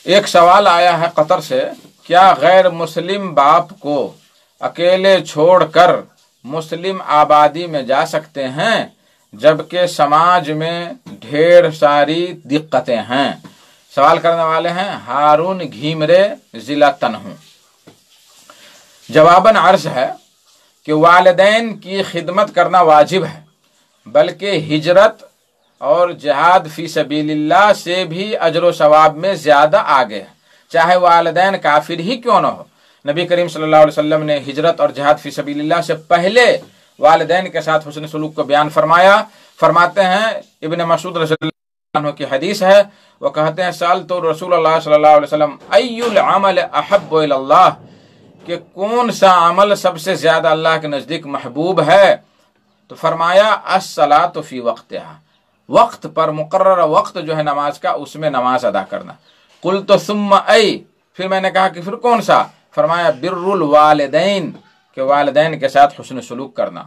ایک سوال آیا ہے قطر سے، کیا غیر مسلم باپ کو اکیلے چھوڑ کر مسلم آبادی میں جا سکتے ہیں جبکہ سماج میں ڈھیر ساری دقتیں ہیں؟ سوال کرنے والے ہیں ہارون گھیمرے، ضلع تنہو۔ جواباً عرض ہے کہ والدین کی خدمت کرنا واجب ہے، بلکہ ہجرت اور جہاد فی سبیل اللہ سے بھی اجر و ثواب میں زیادہ آگے ہے، چاہے والدین کافر ہی کیوں نہ ہو۔ نبی کریم صلی اللہ علیہ وسلم نے ہجرت اور جہاد فی سبیل اللہ سے پہلے والدین کے ساتھ حسن سلوک کو بیان فرمایا۔ فرماتے ہیں ابن مسعود رضی اللہ عنہ کی حدیث ہے، وہ کہتے ہیں سألت رسول اللہ صلی اللہ علیہ وسلم ای العمل احب الی اللہ، کہ کون سا عمل سب سے زیادہ اللہ کے نزدیک محبوب ہے؟ تو فرمایا الصلاۃ فی وقتہا، وقت پر مقررہ وقت جو ہے نماز کا، اس میں نماز ادا کرنا۔ قلت ثم ای، پھر میں نے کہا کہ پھر کون سا؟ فرمایا بر الوالدین، کہ والدین کے ساتھ حسن سلوک کرنا۔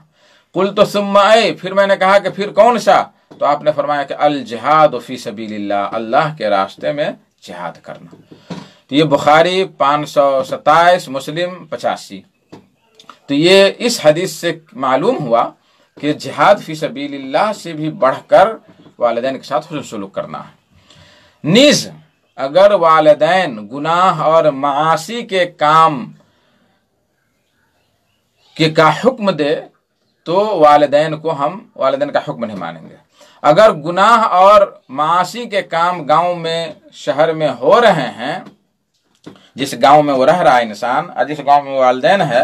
قلت ثم ای، پھر میں نے کہا کہ پھر کون سا؟ تو آپ نے فرمایا کہ الجہاد فی سبیل اللہ، اللہ کے راستے میں جہاد کرنا۔ تو یہ بخاری 527، مسلم 85۔ تو یہ اس حدیث سے معلوم ہوا کہ جہاد فی سبیل اللہ سے بھی بڑھ کر والدین کے ساتھ حسن سلوک کرنا ہے۔ نیز اگر والدین گناہ اور معاصی کے کام کا حکم دے تو والدین کا حکم نہیں مانیں گے۔ اگر گناہ اور معاصی کے کام گاؤں میں، شہر میں ہو رہے ہیں، جس گاؤں میں وہ رہ رہا ہے انسان، اور جس گاؤں میں والدین ہے،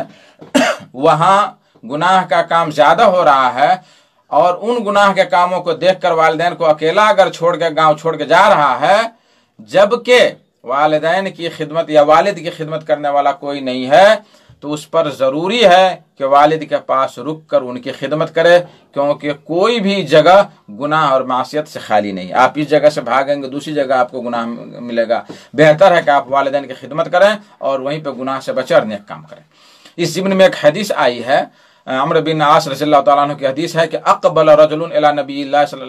وہاں گناہ کا کام زیادہ ہو رہا ہے، اور ان گناہ کے کاموں کو دیکھ کر والدین کو اکیلا اگر چھوڑ کے گاؤں چھوڑ کے جا رہا ہے، جبکہ والدین کی خدمت یا والد کی خدمت کرنے والا کوئی نہیں ہے، تو اس پر ضروری ہے کہ والد کے پاس رک کر ان کی خدمت کرے، کیونکہ کوئی بھی جگہ گناہ اور معصیت سے خالی نہیں۔ آپ اس جگہ سے بھاگیں گے دوسری جگہ آپ کو گناہ ملے گا۔ بہتر ہے کہ آپ والدین کی خدمت کریں اور وہیں پہ گناہ سے بچیں اور نیک کام کریں۔ اس ضمن میں ایک حدیث آئی ہے، عمرو بن عاص رضی اللہ تعالیٰ عنہ کی حدیث ہے کہ اقبل رجل الی نبی اللہ صلی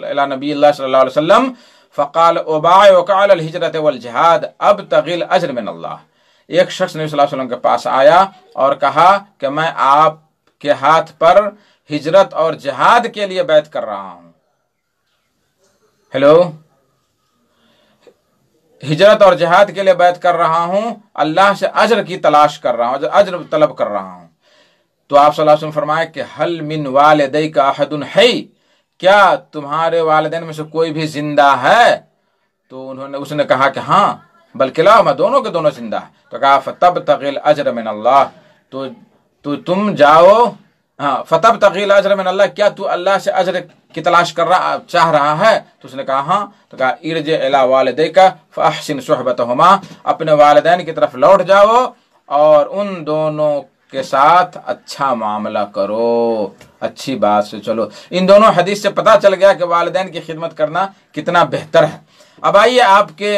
اللہ علیہ وسلم فقال ابایعک علی الہجرۃ والجہاد ابتغی الاجر من اللہ۔ ایک شخص نبی صلی اللہ علیہ وسلم کے پاس آیا اور کہا کہ میں آپ کے ہاتھ پر ہجرت اور جہاد کے لیے بیعت کر رہا ہوں۔ ہیلو، ہجرت اور جہاد کے لیے بیعت کر رہا ہوں، اللہ سے اجر کی تلاش کر رہا ہوں، اجر طلب کر رہا ہوں۔ تو آپ صلی اللہ علیہ وسلم فرمائے کہ حل من والدیک احد حی، کیا تمہارے والدین میں سے کوئی بھی زندہ ہے؟ تو اس نے کہا کہ ہاں، بلکہ لا، میں دونوں کے دونوں زندہ ہے۔ تو کہا فتبتغی الاجر من اللہ، تو تم جاؤ، ہاں فتبتغی الاجر من اللہ، کیا تو اللہ سے اجر کی تلاش چاہ رہا ہے؟ تو اس نے کہا ہاں۔ تو کہا ارجع الی والدیک فاحسن صحبتہما، اپنے والدین کی طرف لوٹ جاؤ اور ان دونوں کے ساتھ اچھا معاملہ کرو، اچھی بات سے چلو۔ ان دونوں حدیث سے پتہ چل گیا کہ والدین کی خدمت کرنا کتنا بہتر ہے۔ اب آئیے آپ کے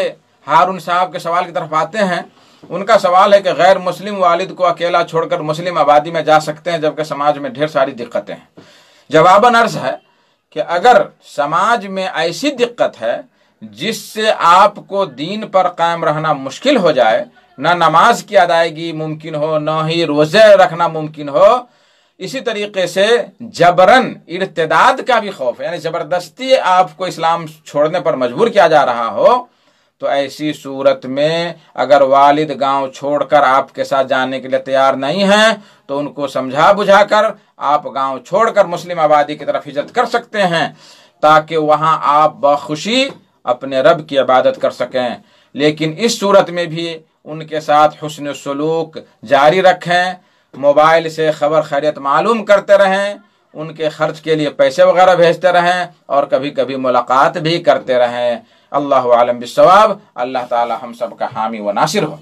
ہارون صاحب کے سوال کی طرف آتے ہیں۔ ان کا سوال ہے کہ غیر مسلم والد کو اکیلا چھوڑ کر مسلم آبادی میں جا سکتے ہیں جبکہ سماج میں ڈھیر ساری دقتیں ہیں؟ جواباً عرض ہے کہ اگر سماج میں ایسی دقت ہے جس سے آپ کو دین پر قائم رہنا مشکل ہو جائے، نہ نماز کی ادائیگی ممکن ہو، نہ ہی روزے رکھنا ممکن ہو، اسی طریقے سے جبراً ارتداد کا بھی خوف ہے، یعنی زبردستی آپ کو اسلام چھوڑنے پر مجبور کیا جا رہا ہو، تو ایسی صورت میں اگر والد گاؤں چھوڑ کر آپ کے ساتھ جانے کے لیے تیار نہیں ہیں تو ان کو سمجھا بجھا کر آپ گاؤں چھوڑ کر مسلم آبادی کی طرف ہجرت کر سکتے ہیں، تاکہ وہاں آپ بخوشی اپنے رب کی عبادت کر سکیں۔ لیکن اس صورت میں بھی ان کے ساتھ حسن سلوک جاری رکھیں، موبائل سے خبر خیریت معلوم کرتے رہیں، ان کے خرچ کے لیے پیسے وغیرہ بھیجتے رہیں، اور کبھی کبھی ملاقات بھی کرتے رہیں۔ اللہ عالم بالصواب۔ اللہ تعالی ہم سب کا حامی و ناصر ہو۔